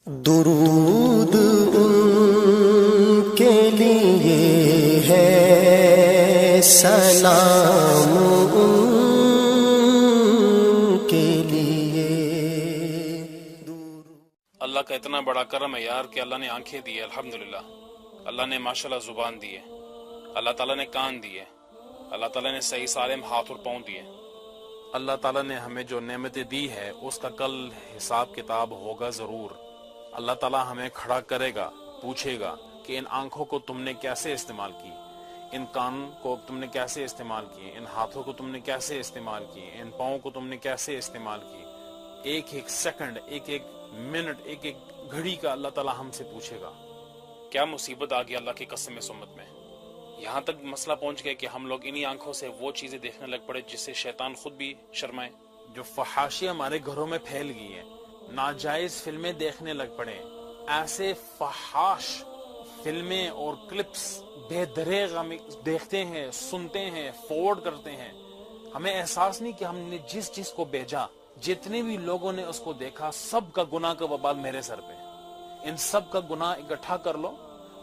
درود ان کے لیے ہے، سلام ان کے لیے۔ اللہ کا اتنا بڑا کرم ہے یار کہ اللہ نے آنکھیں دی ہے، الحمدللہ۔ اللہ نے ماشاءاللہ زبان دی ہے، اللہ تعالیٰ نے کان دیے، اللہ تعالیٰ نے صحیح سالم ہاتھ اور پاؤں دیے۔ اللہ تعالیٰ نے ہمیں جو نعمتیں دی ہے اس کا کل حساب کتاب ہوگا ضرور۔ اللہ تعالیٰ ہمیں کھڑا کرے گا، پوچھے گا کہ ان آنکھوں کو تم نے کیسے استعمال کی، ان کان کو تم نے کیسے استعمال کی، ان ہاتھوں کو تم نے کیسے استعمال کی، ان پاؤں کو تم نے کیسے استعمال کی۔ ایک ایک سیکنڈ، ایک ایک منٹ، ایک ایک گھڑی کا اللہ تعالیٰ ہم سے پوچھے گا۔ کیا مصیبت آ گئی اللہ کی قسم اس امت میں، یہاں تک مسئلہ پہنچ گیا کہ ہم لوگ انہی آنکھوں سے وہ چیزیں دیکھنے لگ پڑے جس سے شیطان خود بھی شرمائے۔ جو فحاشی ہمارے گھروں میں پھیل گئی ہیں، ناجائز فلمیں دیکھنے لگ پڑے، ایسے فحاش فلمیں اور کلپس بے دریغ ہم دیکھتے ہیں، سنتے ہیں، فارورڈ کرتے ہیں۔ ہمیں احساس نہیں کہ ہم نے جس چیز کو بھیجا، جتنے بھی لوگوں نے اس کو دیکھا، سب کا گناہ کا وبال میرے سر پہ۔ ان سب کا گناہ اکٹھا کر لو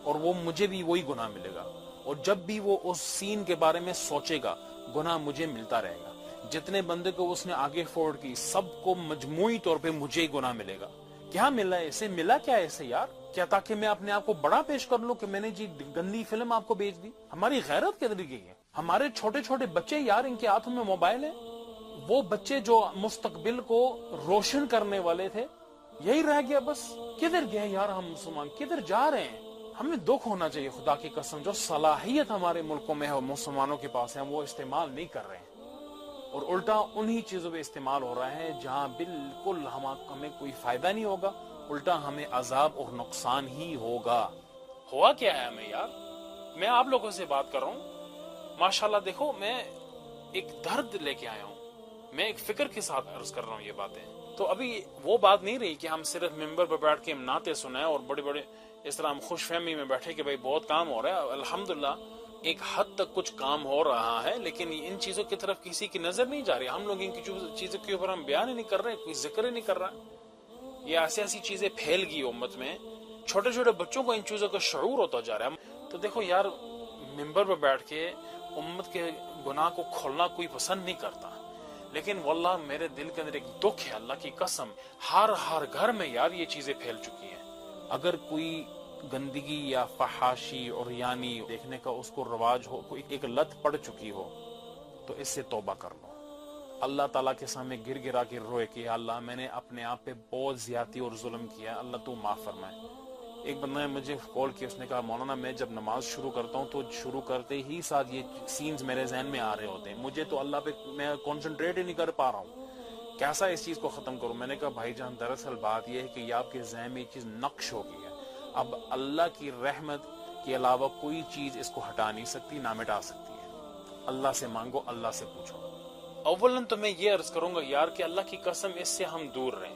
اور وہ مجھے بھی وہی گناہ ملے گا، اور جب بھی وہ اس سین کے بارے میں سوچے گا گناہ مجھے ملتا رہے گا۔ جتنے بندے کو اس نے آگے فارورڈ کی، سب کو مجموعی طور پہ مجھے ہی گناہ ملے گا۔ کیا ملا ہے اسے؟ ملا کیا ہے اسے یار؟ کیا تاکہ میں اپنے آپ کو بڑا پیش کر لوں کہ میں نے جی گندی فلم آپ کو بیچ دی؟ ہماری غیرت کدھر گئی ہے؟ ہمارے چھوٹے چھوٹے بچے یار، ان کے ہاتھوں میں موبائل ہے، وہ بچے جو مستقبل کو روشن کرنے والے تھے، یہی رہ گیا بس۔ کدھر گئے یار ہم مسلمان، کدھر جا رہے ہیں؟ ہمیں دکھ ہونا چاہیے خدا کی قسم، جو صلاحیت ہمارے ملکوں میں ہے اور مسلمانوں کے پاس ہے، ہم وہ استعمال نہیں کر رہے ہیں، اور الٹا انہی چیزوں پہ استعمال ہو رہا ہے جہاں بالکل ہمیں کوئی فائدہ نہیں ہوگا، الٹا ہمیں عذاب اور نقصان ہی ہوگا۔ ہوا کیا ہے ہمیں یار؟ میں آپ لوگوں سے بات کر رہا ہوں، ماشاءاللہ دیکھو میں ایک درد لے کے آیا ہوں، میں ایک فکر کے ساتھ عرض کر رہا ہوں یہ باتیں۔ تو ابھی وہ بات نہیں رہی کہ ہم صرف ممبر پہ بیٹھ کے نعتیں سنائیں اور بڑے بڑے اس طرح ہم خوش فہمی میں بیٹھے کہ بھائی بہت کام ہو رہا ہے۔ الحمدللہ ایک حد تک کچھ کام ہو رہا ہے، لیکن ان چیزوں کی طرف کسی کی نظر نہیں جا رہی۔ ہم لوگ ان کی چیزوں کے اوپر ہم بیان ہی نہیں کر رہے، کوئی ذکر ہی نہیں کر رہا۔ یہ ایسی چیزیں پھیل گئی امت میں، چھوٹے چھوٹے بچوں کو ان چیزوں کا شعور ہوتا جا رہا ہے۔ تو دیکھو یار، ممبر پہ بیٹھ کے امت کے گناہ کو کھولنا کوئی پسند نہیں کرتا، لیکن واللہ میرے دل کے اندر ایک دکھ ہے، اللہ کی قسم، ہر گھر میں یار یہ چیزیں پھیل چکی ہیں۔ اگر کوئی گندگی یا فحاشی اور یعنی دیکھنے کا اس کو رواج ہو، کوئی ایک لت پڑ چکی ہو، تو اس سے توبہ کر لو۔ اللہ تعالیٰ کے سامنے گر گرا کے روئے کہ اللہ میں نے اپنے آپ پہ بہت زیادتی اور ظلم کیا، اللہ تو معاف فرمائے۔ ایک بندہ نے مجھے کال کیا، اس نے کہا مولانا میں جب نماز شروع کرتا ہوں تو شروع کرتے ہی ساتھ یہ سینز میرے ذہن میں آ رہے ہوتے ہیں، مجھے تو اللہ پہ میں کنسنٹریٹ ہی نہیں کر پا رہا ہوں، کیسا اس چیز کو ختم کروں؟ میں نے کہا بھائی جان دراصل بات یہ ہے کہ یہ آپ کے ذہن میں یہ چیز نقش ہو گئی ہے، اب اللہ کی رحمت کے علاوہ کوئی چیز اس کو ہٹا نہیں سکتی، نہ مٹا سکتی ہے۔ اللہ سے مانگو، اللہ سے پوچھو۔ اولاً تو میں یہ عرض کروں گا یار کہ اللہ کی قسم اس سے ہم دور رہیں،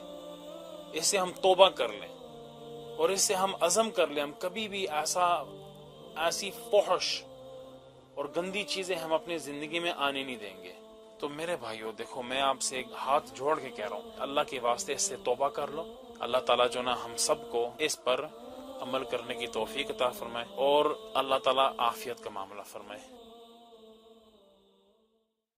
اس سے ہم توبہ کر لیں، اور اس سے ہم عزم کر لیں ہم کبھی بھی ایسی فحش اور گندی چیزیں ہم اپنی زندگی میں آنے نہیں دیں گے۔ تو میرے بھائیو دیکھو، میں آپ سے ایک ہاتھ جوڑ کے کہہ رہا ہوں، اللہ کے واسطے اس سے توبہ کر لو۔ اللہ تعالیٰ جو نا ہم سب کو اس پر عمل کرنے کی توفیق عطا فرمائے، اور اللہ تعالیٰ عافیت کا معاملہ فرمائے۔